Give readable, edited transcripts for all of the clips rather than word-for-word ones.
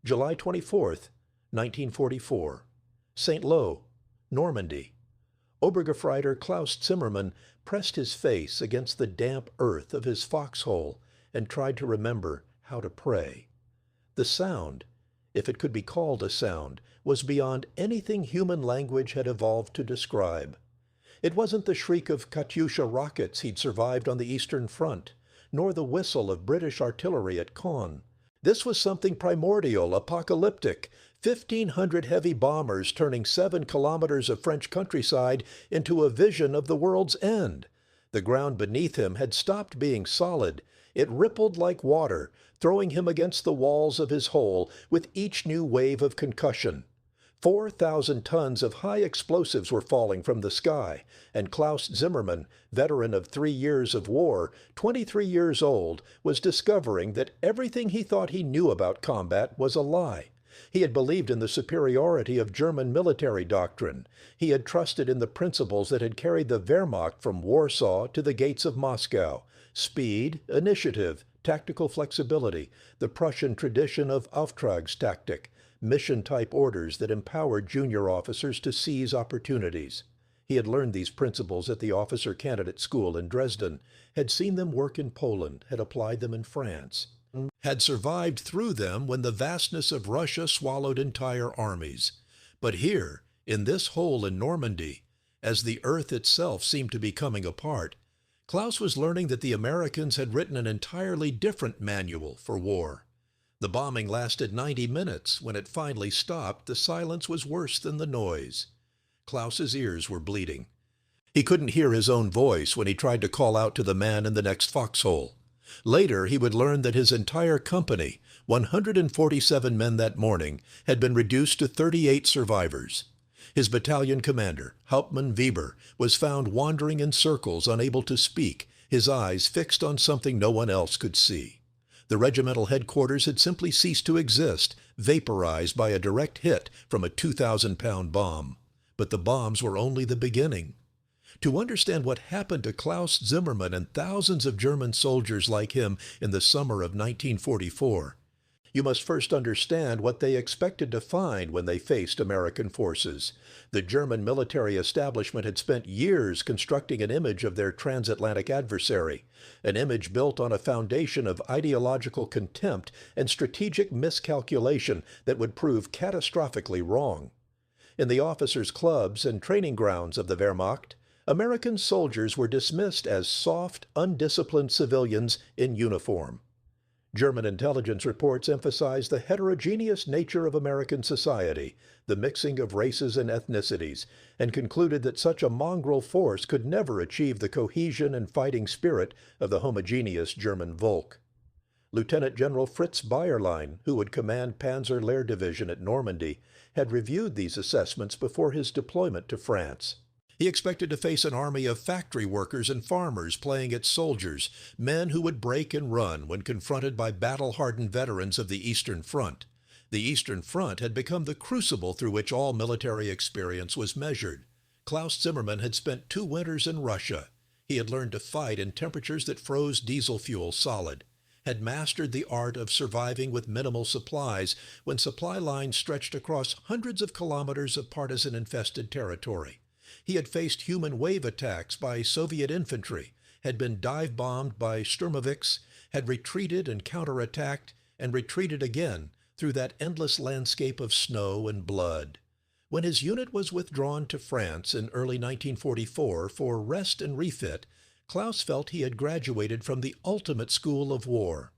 July 24th, 1944. St. Lo, Normandy. Obergefreiter Klaus Zimmermann pressed his face against the damp earth of his foxhole and tried to remember how to pray. The sound, if it could be called a sound, was beyond anything human language had evolved to describe. It wasn't the shriek of Katyusha rockets he'd survived on the Eastern Front, nor the whistle of British artillery at Caen. This was something primordial, apocalyptic, 1,500 heavy bombers turning 7 kilometers of French countryside into a vision of the world's end. The ground beneath him had stopped being solid. It rippled like water, throwing him against the walls of his hole with each new wave of concussion. 4,000 tons of high explosives were falling from the sky, and Klaus Zimmermann, veteran of 3 years of war, 23 years old, was discovering that everything he thought he knew about combat was a lie. He had believed in the superiority of German military doctrine. He had trusted in the principles that had carried the Wehrmacht from Warsaw to the gates of Moscow: speed, initiative, tactical flexibility, the Prussian tradition of Auftragstaktik, mission-type orders that empowered junior officers to seize opportunities. He had learned these principles at the officer candidate school in Dresden, had seen them work in Poland, had applied them in France, had survived through them when the vastness of Russia swallowed entire armies. But here, in this hole in Normandy, as the earth itself seemed to be coming apart, Klaus was learning that the Americans had written an entirely different manual for war. The bombing lasted 90 minutes. When it finally stopped, the silence was worse than the noise. Klaus's ears were bleeding. He couldn't hear his own voice when he tried to call out to the man in the next foxhole. Later, he would learn that his entire company, 147 men that morning, had been reduced to 38 survivors. His battalion commander, Hauptmann Weber, was found wandering in circles, unable to speak, his eyes fixed on something no one else could see. The regimental headquarters had simply ceased to exist, vaporized by a direct hit from a 2,000-pound bomb. But the bombs were only the beginning. To understand what happened to Klaus Zimmermann and thousands of German soldiers like him in the summer of 1944, you must first understand what they expected to find when they faced American forces. The German military establishment had spent years constructing an image of their transatlantic adversary, an image built on a foundation of ideological contempt and strategic miscalculation that would prove catastrophically wrong. In the officers' clubs and training grounds of the Wehrmacht, American soldiers were dismissed as soft, undisciplined civilians in uniform. German intelligence reports emphasized the heterogeneous nature of American society, the mixing of races and ethnicities, and concluded that such a mongrel force could never achieve the cohesion and fighting spirit of the homogeneous German Volk. Lieutenant General Fritz Bayerlein, who would command Panzer Lehr Division at Normandy, had reviewed these assessments before his deployment to France. He expected to face an army of factory workers and farmers playing its soldiers, men who would break and run when confronted by battle-hardened veterans of the Eastern Front. The Eastern Front had become the crucible through which all military experience was measured. Klaus Zimmermann had spent 2 winters in Russia. He had learned to fight in temperatures that froze diesel fuel solid, had mastered the art of surviving with minimal supplies when supply lines stretched across hundreds of kilometers of partisan-infested territory. He had faced human wave attacks by Soviet infantry, had been dive-bombed by Sturmovix, had retreated and counterattacked, and retreated again through that endless landscape of snow and blood. When his unit was withdrawn to France in early 1944 for rest and refit, Klaus felt he had graduated from the ultimate school of war.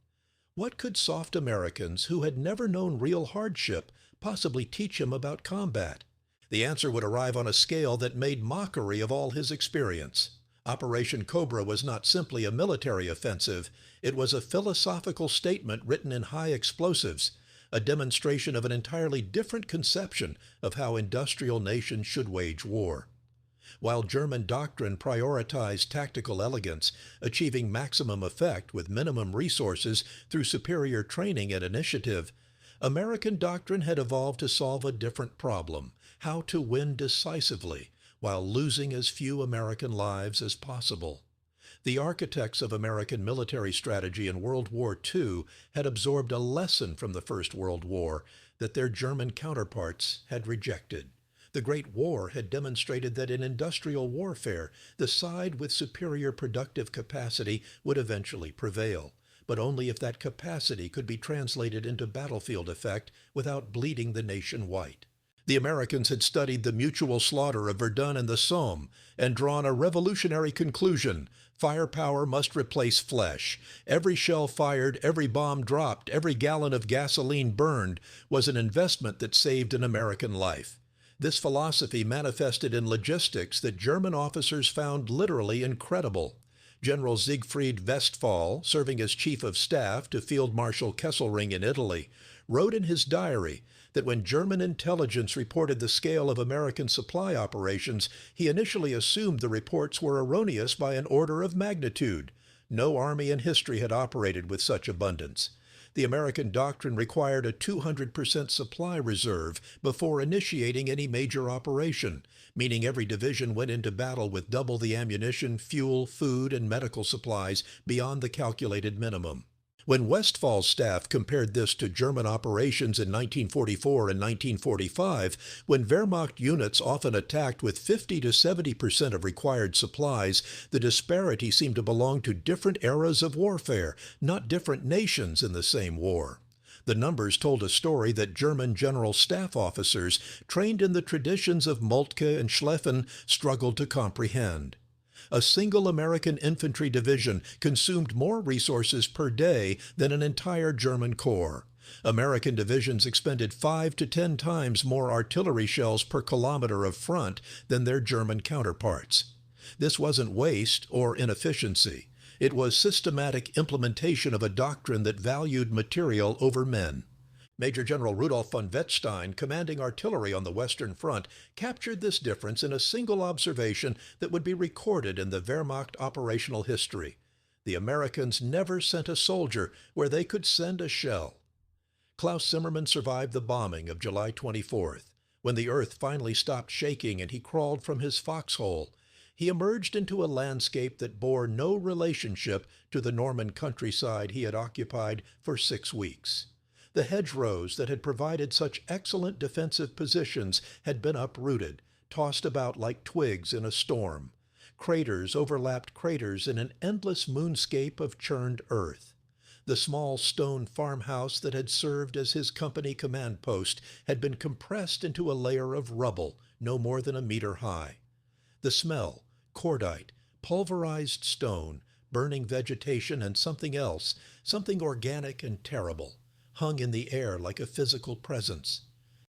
What could soft Americans who had never known real hardship possibly teach him about combat? The answer would arrive on a scale that made mockery of all his experience. Operation Cobra was not simply a military offensive, it was a philosophical statement written in high explosives, a demonstration of an entirely different conception of how industrial nations should wage war. While German doctrine prioritized tactical elegance, achieving maximum effect with minimum resources through superior training and initiative, American doctrine had evolved to solve a different problem: how to win decisively while losing as few American lives as possible. The architects of American military strategy in World War II had absorbed a lesson from the First World War that their German counterparts had rejected. The Great War had demonstrated that in industrial warfare, the side with superior productive capacity would eventually prevail, but only if that capacity could be translated into battlefield effect without bleeding the nation white. The Americans had studied the mutual slaughter of Verdun and the Somme and drawn a revolutionary conclusion: firepower must replace flesh. Every shell fired, every bomb dropped, every gallon of gasoline burned was an investment that saved an American life. This philosophy manifested in logistics that German officers found literally incredible. General Siegfried Westphal, serving as chief of staff to Field Marshal Kesselring in Italy, wrote in his diary that when German intelligence reported the scale of American supply operations, he initially assumed the reports were erroneous by an order of magnitude. No army in history had operated with such abundance. The American doctrine required a 200% supply reserve before initiating any major operation, meaning every division went into battle with double the ammunition, fuel, food, and medical supplies beyond the calculated minimum. When Westphal's staff compared this to German operations in 1944 and 1945, when Wehrmacht units often attacked with 50 to 70% of required supplies, the disparity seemed to belong to different eras of warfare, not different nations in the same war. The numbers told a story that German general staff officers, trained in the traditions of Moltke and Schlieffen, struggled to comprehend. A single American infantry division consumed more resources per day than an entire German corps. American divisions expended 5 to 10 times more artillery shells per kilometer of front than their German counterparts. This wasn't waste or inefficiency. It was systematic implementation of a doctrine that valued material over men. Major General Rudolf von Wettstein, commanding artillery on the Western Front, captured this difference in a single observation that would be recorded in the Wehrmacht operational history. The Americans never sent a soldier where they could send a shell. Klaus Zimmermann survived the bombing of July 24th. When the earth finally stopped shaking and he crawled from his foxhole, he emerged into a landscape that bore no relationship to the Norman countryside he had occupied for 6 weeks. The hedgerows that had provided such excellent defensive positions had been uprooted, tossed about like twigs in a storm. Craters overlapped craters in an endless moonscape of churned earth. The small stone farmhouse that had served as his company command post had been compressed into a layer of rubble no more than a meter high. The smell, cordite, pulverized stone, burning vegetation, and something else, something organic and terrible, hung in the air like a physical presence.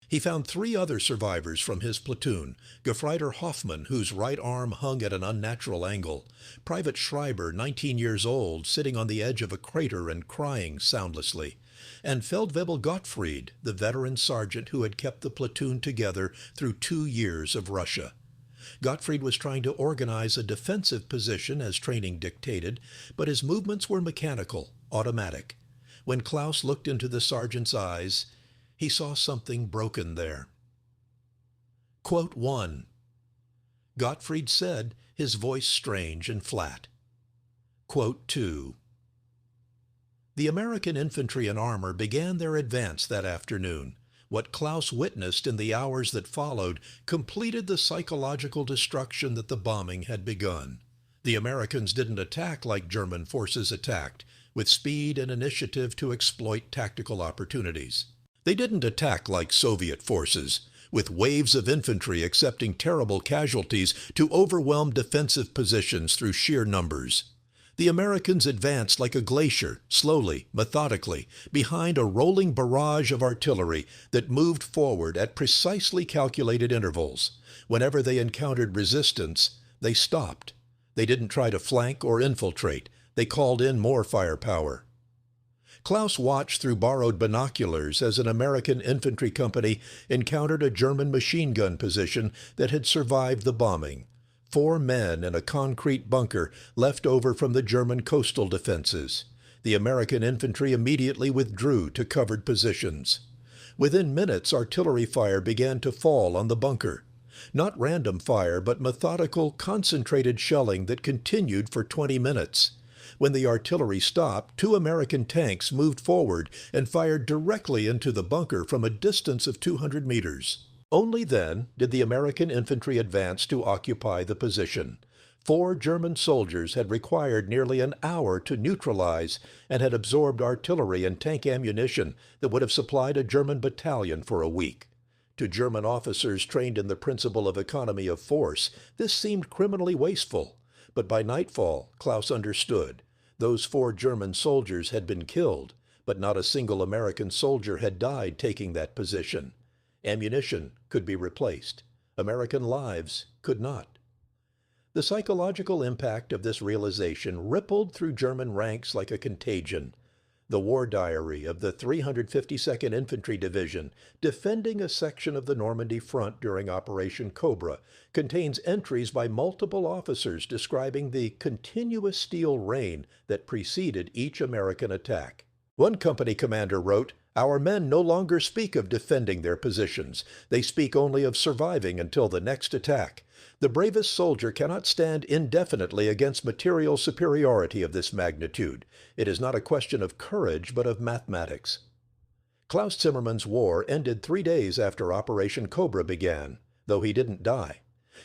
He found 3 other survivors from his platoon: Gefreiter Hoffmann, whose right arm hung at an unnatural angle; Private Schreiber, 19 years old, sitting on the edge of a crater and crying soundlessly; and Feldwebel Gottfried, the veteran sergeant who had kept the platoon together through 2 years of Russia. Gottfried was trying to organize a defensive position as training dictated, but his movements were mechanical, automatic. When Klaus looked into the sergeant's eyes, he saw something broken there. Quote 1. Gottfried said, his voice strange and flat. Quote 2. The American infantry and armor began their advance that afternoon. What Klaus witnessed in the hours that followed completed the psychological destruction that the bombing had begun. The Americans didn't attack like German forces attacked, with speed and initiative to exploit tactical opportunities. They didn't attack like Soviet forces, with waves of infantry accepting terrible casualties to overwhelm defensive positions through sheer numbers. The Americans advanced like a glacier, slowly, methodically, behind a rolling barrage of artillery that moved forward at precisely calculated intervals. Whenever they encountered resistance, they stopped. They didn't try to flank or infiltrate. They called in more firepower. Klaus watched through borrowed binoculars as an American infantry company encountered a German machine gun position that had survived the bombing. 4 men in a concrete bunker left over from the German coastal defenses. The American infantry immediately withdrew to covered positions. Within minutes, artillery fire began to fall on the bunker. Not random fire, but methodical, concentrated shelling that continued for 20 minutes. When the artillery stopped, 2 American tanks moved forward and fired directly into the bunker from a distance of 200 meters. Only then did the American infantry advance to occupy the position. 4 German soldiers had required nearly an hour to neutralize and had absorbed artillery and tank ammunition that would have supplied a German battalion for a week. To German officers trained in the principle of economy of force, this seemed criminally wasteful. But by nightfall, Klaus understood. Those 4 German soldiers had been killed, but not a single American soldier had died taking that position. Ammunition could be replaced. American lives could not. The psychological impact of this realization rippled through German ranks like a contagion. The war diary of the 352nd Infantry Division, defending a section of the Normandy front during Operation Cobra, contains entries by multiple officers describing the continuous steel rain that preceded each American attack. One company commander wrote, "Our men no longer speak of defending their positions. They speak only of surviving until the next attack. The bravest soldier cannot stand indefinitely against material superiority of this magnitude. It is not a question of courage, but of mathematics." Klaus Zimmermann's war ended 3 days after Operation Cobra began, though he didn't die.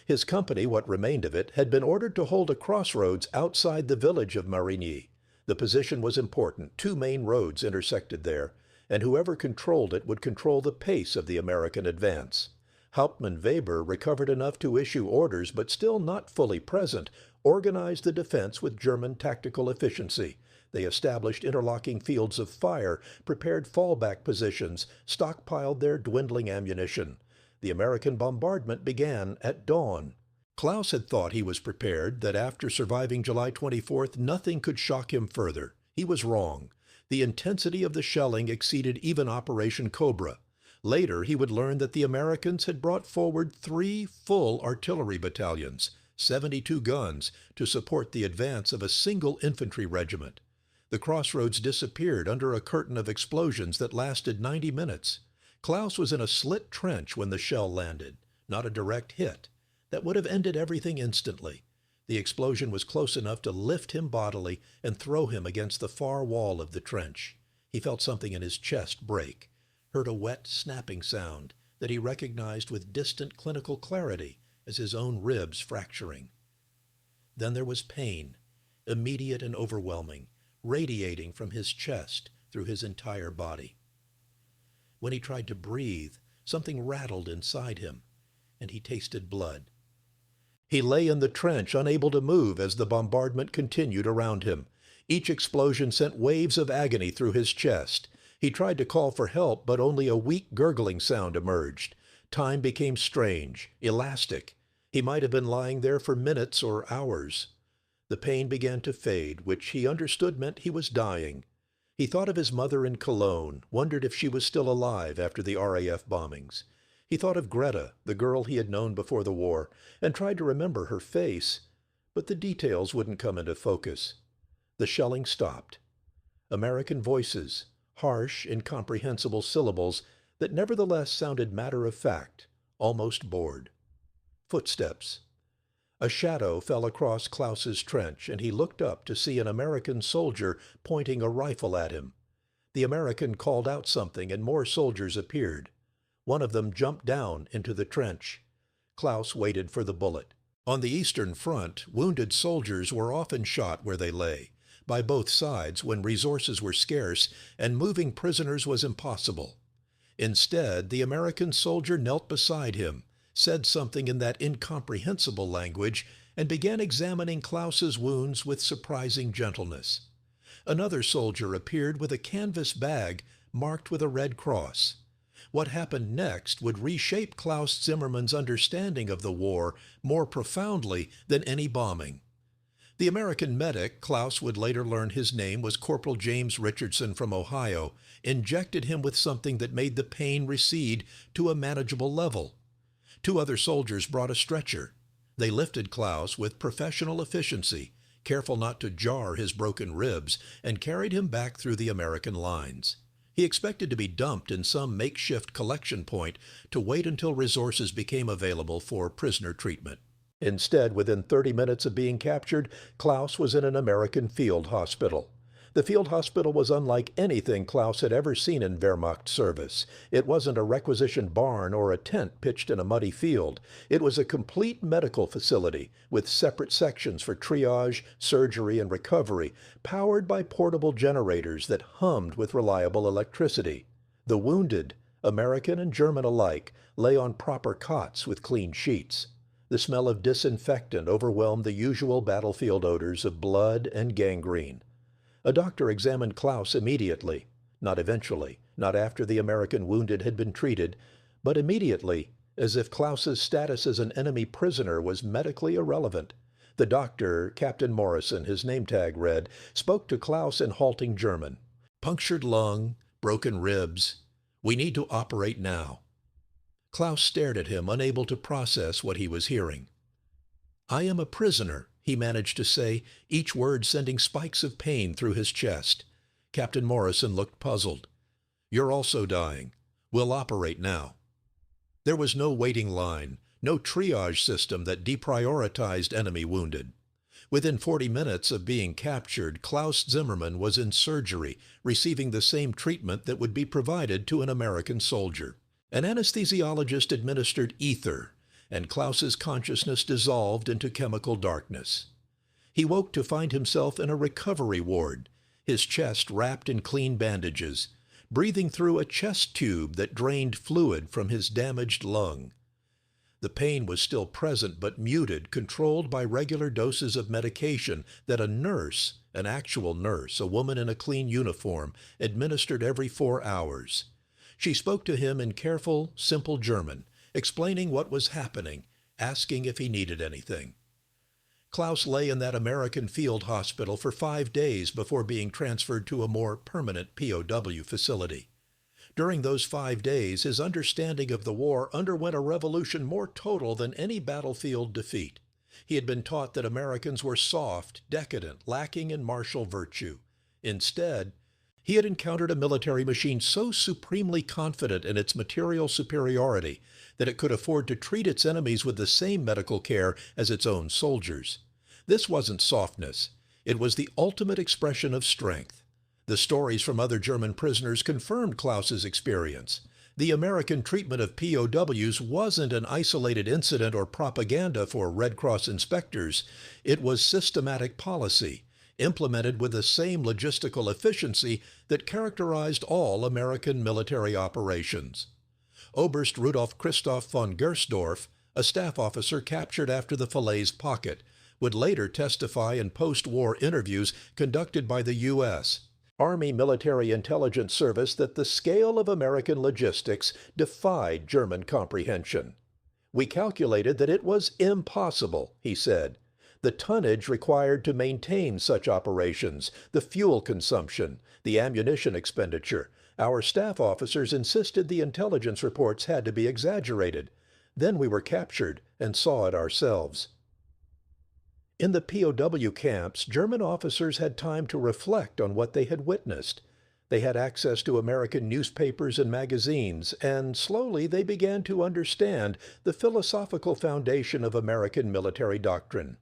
His company, what remained of it, had been ordered to hold a crossroads outside the village of Marigny. The position was important. 2 main roads intersected there, and whoever controlled it would control the pace of the American advance. Hauptmann Weber, recovered enough to issue orders but still not fully present, organized the defense with German tactical efficiency. They established interlocking fields of fire, prepared fallback positions, stockpiled their dwindling ammunition. The American bombardment began at dawn. Klaus had thought he was prepared, that after surviving July 24th, nothing could shock him further. He was wrong. The intensity of the shelling exceeded even Operation Cobra. Later, he would learn that the Americans had brought forward 3 full artillery battalions, 72 guns, to support the advance of a single infantry regiment. The crossroads disappeared under a curtain of explosions that lasted 90 minutes. Klaus was in a slit trench when the shell landed, not a direct hit. That would have ended everything instantly. The explosion was close enough to lift him bodily and throw him against the far wall of the trench. He felt something in his chest break, heard a wet, snapping sound that he recognized with distant clinical clarity as his own ribs fracturing. Then there was pain, immediate and overwhelming, radiating from his chest through his entire body. When he tried to breathe, something rattled inside him, and he tasted blood. He lay in the trench, unable to move as the bombardment continued around him. Each explosion sent waves of agony through his chest. He tried to call for help, but only a weak gurgling sound emerged. Time became strange, elastic. He might have been lying there for minutes or hours. The pain began to fade, which he understood meant he was dying. He thought of his mother in Cologne, wondered if she was still alive after the RAF bombings. He thought of Greta, the girl he had known before the war, and tried to remember her face, but the details wouldn't come into focus. The shelling stopped. American voices, harsh, incomprehensible syllables that nevertheless sounded matter-of-fact, almost bored. Footsteps. A shadow fell across Klaus's trench, and he looked up to see an American soldier pointing a rifle at him. The American called out something, and more soldiers appeared. One of them jumped down into the trench. Klaus waited for the bullet. On the Eastern Front, wounded soldiers were often shot where they lay, by both sides when resources were scarce and moving prisoners was impossible. Instead, the American soldier knelt beside him, said something in that incomprehensible language, and began examining Klaus's wounds with surprising gentleness. Another soldier appeared with a canvas bag marked with a red cross. What happened next would reshape Klaus Zimmermann's understanding of the war more profoundly than any bombing. The American medic, Klaus would later learn his name was Corporal James Richardson from Ohio, injected him with something that made the pain recede to a manageable level. 2 other soldiers brought a stretcher. They lifted Klaus with professional efficiency, careful not to jar his broken ribs, and carried him back through the American lines. He expected to be dumped in some makeshift collection point to wait until resources became available for prisoner treatment. Instead, within 30 minutes of being captured, Klaus was in an American field hospital. The field hospital was unlike anything Klaus had ever seen in Wehrmacht service. It wasn't a requisition barn or a tent pitched in a muddy field. It was a complete medical facility with separate sections for triage, surgery, and recovery, powered by portable generators that hummed with reliable electricity. The wounded, American and German alike, lay on proper cots with clean sheets. The smell of disinfectant overwhelmed the usual battlefield odors of blood and gangrene. A doctor examined Klaus immediately, not eventually, not after the American wounded had been treated, but immediately, as if Klaus's status as an enemy prisoner was medically irrelevant. The doctor, Captain Morrison, his name tag read, spoke to Klaus in halting German. "Punctured lung, broken ribs. We need to operate now." Klaus stared at him, unable to process what he was hearing. "I am a prisoner," he managed to say, each word sending spikes of pain through his chest. Captain Morrison looked puzzled. "You're also dying. We'll operate now." There was no waiting line, no triage system that deprioritized enemy wounded. Within 40 minutes of being captured, Klaus Zimmermann was in surgery, receiving the same treatment that would be provided to an American soldier. An anesthesiologist administered ether, and Klaus's consciousness dissolved into chemical darkness. He woke to find himself in a recovery ward, his chest wrapped in clean bandages, breathing through a chest tube that drained fluid from his damaged lung. The pain was still present but muted, controlled by regular doses of medication that a nurse, an actual nurse, a woman in a clean uniform, administered every 4 hours. She spoke to him in careful, simple German, explaining what was happening, asking if he needed anything. Klaus lay in that American field hospital for 5 days before being transferred to a more permanent POW facility. During those 5 days, his understanding of the war underwent a revolution more total than any battlefield defeat. He had been taught that Americans were soft, decadent, lacking in martial virtue. Instead, he had encountered a military machine so supremely confident in its material superiority that it could afford to treat its enemies with the same medical care as its own soldiers. This wasn't softness. It was the ultimate expression of strength. The stories from other German prisoners confirmed Klaus's experience. The American treatment of POWs wasn't an isolated incident or propaganda for Red Cross inspectors. It was systematic policy, implemented with the same logistical efficiency that characterized all American military operations. Oberst Rudolf Christoph von Gersdorf, a staff officer captured after the Falaise Pocket, would later testify in post-war interviews conducted by the U.S. Army Military Intelligence Service that the scale of American logistics defied German comprehension. "We calculated that it was impossible," he said. "The tonnage required to maintain such operations, the fuel consumption, the ammunition expenditure. Our staff officers insisted the intelligence reports had to be exaggerated. Then we were captured and saw it ourselves." In the POW camps, German officers had time to reflect on what they had witnessed. They had access to American newspapers and magazines, and slowly they began to understand the philosophical foundation of American military doctrine.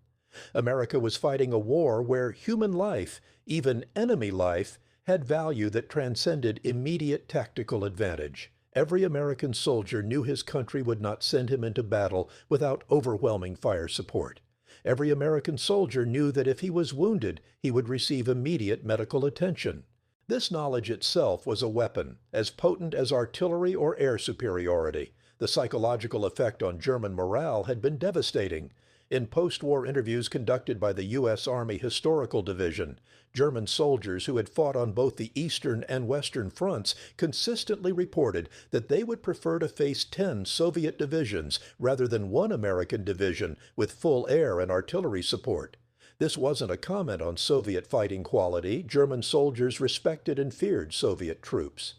America was fighting a war where human life, even enemy life, had value that transcended immediate tactical advantage. Every American soldier knew his country would not send him into battle without overwhelming fire support. Every American soldier knew that if he was wounded, he would receive immediate medical attention. This knowledge itself was a weapon, as potent as artillery or air superiority. The psychological effect on German morale had been devastating. In post-war interviews conducted by the U.S. Army Historical Division, German soldiers who had fought on both the Eastern and Western fronts consistently reported that they would prefer to face 10 Soviet divisions rather than one American division with full air and artillery support. This wasn't a comment on Soviet fighting quality. German soldiers respected and feared Soviet troops.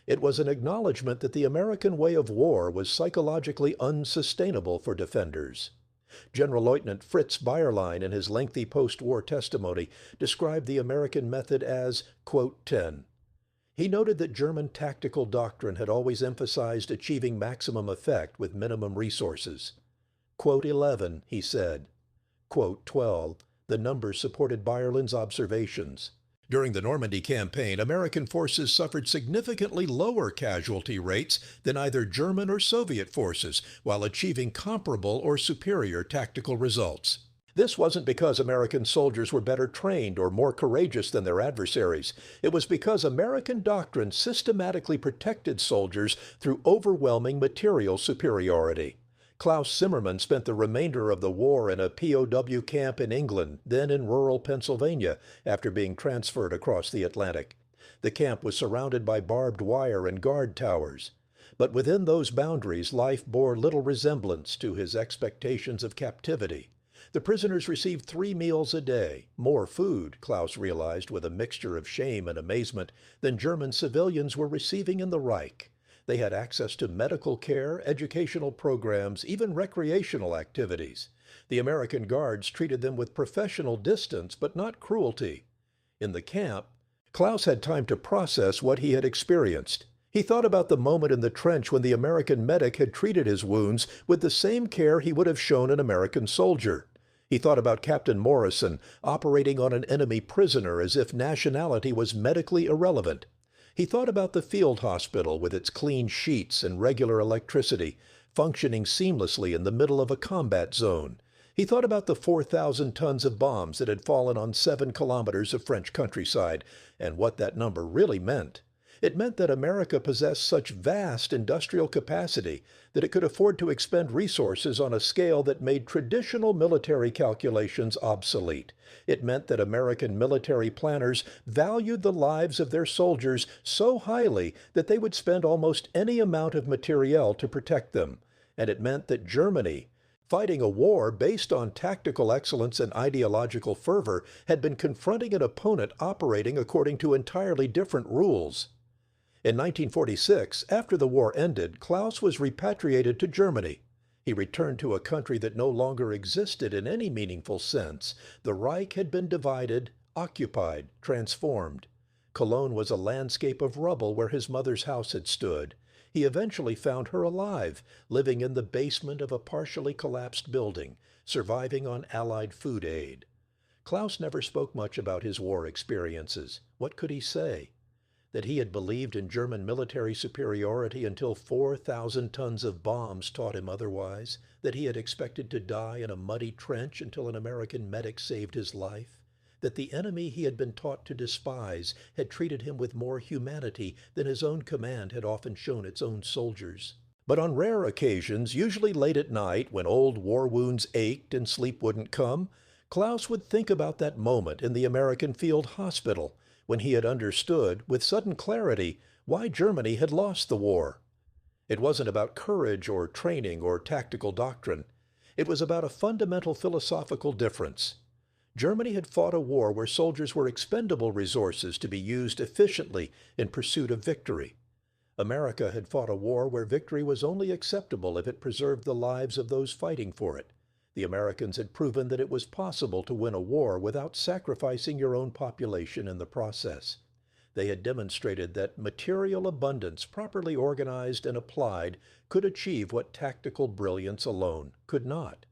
It was an acknowledgement that the American way of war was psychologically unsustainable for defenders. General Lieutenant Fritz Bayerlein, in his lengthy post-war testimony, described the American method as, quote, 10. He noted that German tactical doctrine had always emphasized achieving maximum effect with minimum resources. Quote 11, he said. Quote 12, the numbers supported Bayerland's observations. During the Normandy campaign, American forces suffered significantly lower casualty rates than either German or Soviet forces, while achieving comparable or superior tactical results. This wasn't because American soldiers were better trained or more courageous than their adversaries. It was because American doctrine systematically protected soldiers through overwhelming material superiority. Klaus Zimmermann spent the remainder of the war in a POW camp in England, then in rural Pennsylvania, after being transferred across the Atlantic. The camp was surrounded by barbed wire and guard towers. But within those boundaries, life bore little resemblance to his expectations of captivity. The prisoners received 3 meals a day, more food, Klaus realized with a mixture of shame and amazement, than German civilians were receiving in the Reich. They had access to medical care, educational programs, even recreational activities. The American guards treated them with professional distance, but not cruelty. In the camp, Klaus had time to process what he had experienced. He thought about the moment in the trench when the American medic had treated his wounds with the same care he would have shown an American soldier. He thought about Captain Morrison operating on an enemy prisoner as if nationality was medically irrelevant. He thought about the field hospital with its clean sheets and regular electricity, functioning seamlessly in the middle of a combat zone. He thought about the 4,000 tons of bombs that had fallen on 7 kilometers of French countryside, and what that number really meant. It meant that America possessed such vast industrial capacity that it could afford to expend resources on a scale that made traditional military calculations obsolete. It meant that American military planners valued the lives of their soldiers so highly that they would spend almost any amount of materiel to protect them. And it meant that Germany, fighting a war based on tactical excellence and ideological fervor, had been confronting an opponent operating according to entirely different rules. In 1946, after the war ended, Klaus was repatriated to Germany. He returned to a country that no longer existed in any meaningful sense. The Reich had been divided, occupied, transformed. Cologne was a landscape of rubble where his mother's house had stood. He eventually found her alive, living in the basement of a partially collapsed building, surviving on Allied food aid. Klaus never spoke much about his war experiences. What could he say? That he had believed in German military superiority until 4,000 tons of bombs taught him otherwise, that he had expected to die in a muddy trench until an American medic saved his life, that the enemy he had been taught to despise had treated him with more humanity than his own command had often shown its own soldiers. But on rare occasions, usually late at night when old war wounds ached and sleep wouldn't come, Klaus would think about that moment in the American field hospital, when he had understood, with sudden clarity, why Germany had lost the war. It wasn't about courage or training or tactical doctrine. It was about a fundamental philosophical difference. Germany had fought a war where soldiers were expendable resources to be used efficiently in pursuit of victory. America had fought a war where victory was only acceptable if it preserved the lives of those fighting for it. The Americans had proven that it was possible to win a war without sacrificing your own population in the process. They had demonstrated that material abundance, properly organized and applied, could achieve what tactical brilliance alone could not.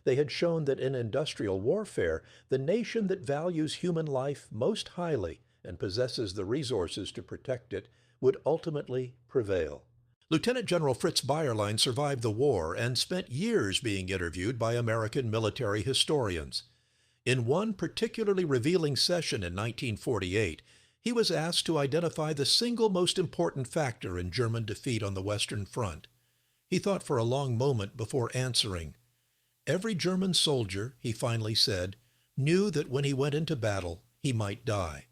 They had shown that in industrial warfare, the nation that values human life most highly and possesses the resources to protect it would ultimately prevail. Lieutenant General Fritz Bayerlein survived the war and spent years being interviewed by American military historians. In one particularly revealing session in 1948, he was asked to identify the single most important factor in German defeat on the Western Front. He thought for a long moment before answering. Every German soldier, he finally said, knew that when he went into battle, he might die.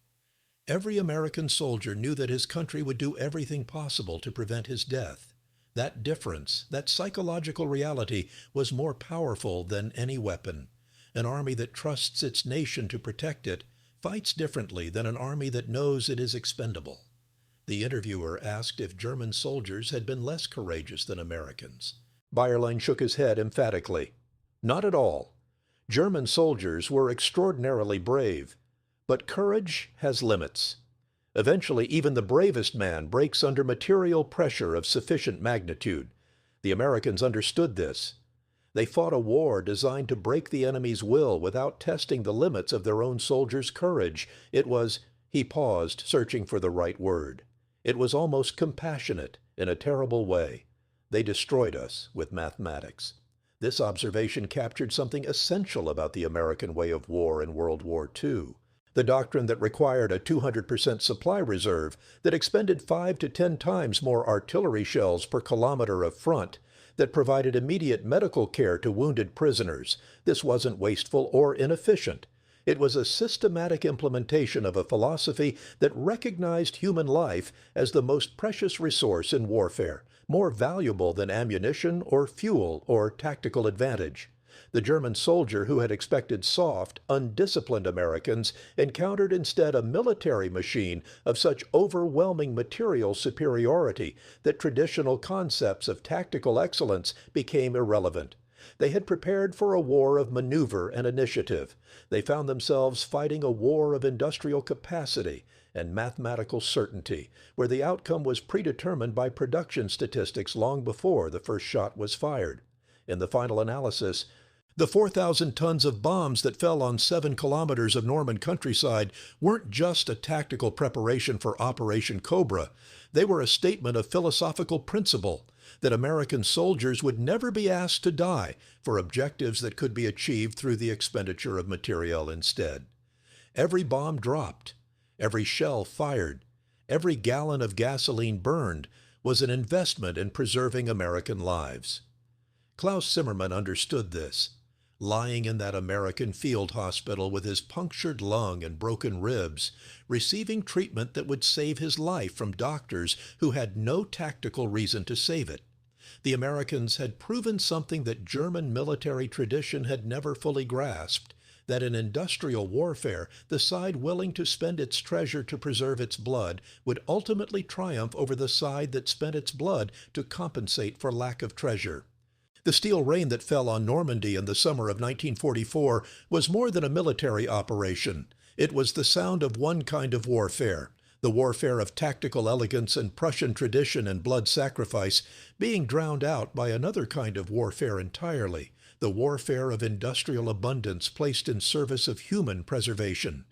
Every American soldier knew that his country would do everything possible to prevent his death. That difference, that psychological reality, was more powerful than any weapon. An army that trusts its nation to protect it fights differently than an army that knows it is expendable. The interviewer asked if German soldiers had been less courageous than Americans. Bayerlein shook his head emphatically. Not at all. German soldiers were extraordinarily brave. But courage has limits. Eventually, even the bravest man breaks under material pressure of sufficient magnitude. The Americans understood this. They fought a war designed to break the enemy's will without testing the limits of their own soldiers' courage. It was, he paused, searching for the right word. It was almost compassionate in a terrible way. They destroyed us with mathematics. This observation captured something essential about the American way of war in World War II. The doctrine that required a 200% supply reserve, that expended 5 to 10 times more artillery shells per kilometer of front, that provided immediate medical care to wounded prisoners. This wasn't wasteful or inefficient. It was a systematic implementation of a philosophy that recognized human life as the most precious resource in warfare, more valuable than ammunition or fuel or tactical advantage. The German soldier who had expected soft, undisciplined Americans encountered instead a military machine of such overwhelming material superiority that traditional concepts of tactical excellence became irrelevant. They had prepared for a war of maneuver and initiative. They found themselves fighting a war of industrial capacity and mathematical certainty, where the outcome was predetermined by production statistics long before the first shot was fired. In the final analysis, the 4,000 tons of bombs that fell on 7 kilometers of Norman countryside weren't just a tactical preparation for Operation Cobra. They were a statement of philosophical principle that American soldiers would never be asked to die for objectives that could be achieved through the expenditure of materiel instead. Every bomb dropped, every shell fired, every gallon of gasoline burned was an investment in preserving American lives. Klaus Zimmermann understood this. Lying in that American field hospital with his punctured lung and broken ribs, receiving treatment that would save his life from doctors who had no tactical reason to save it. The Americans had proven something that German military tradition had never fully grasped, that in industrial warfare, the side willing to spend its treasure to preserve its blood would ultimately triumph over the side that spent its blood to compensate for lack of treasure. The steel rain that fell on Normandy in the summer of 1944 was more than a military operation. It was the sound of one kind of warfare, the warfare of tactical elegance and Prussian tradition and blood sacrifice, being drowned out by another kind of warfare entirely, the warfare of industrial abundance placed in service of human preservation.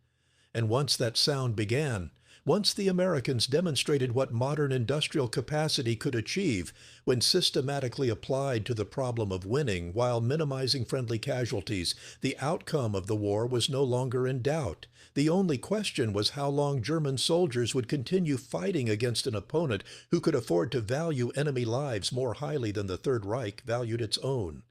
And once that sound began, once the Americans demonstrated what modern industrial capacity could achieve when systematically applied to the problem of winning while minimizing friendly casualties, the outcome of the war was no longer in doubt. The only question was how long German soldiers would continue fighting against an opponent who could afford to value enemy lives more highly than the Third Reich valued its own.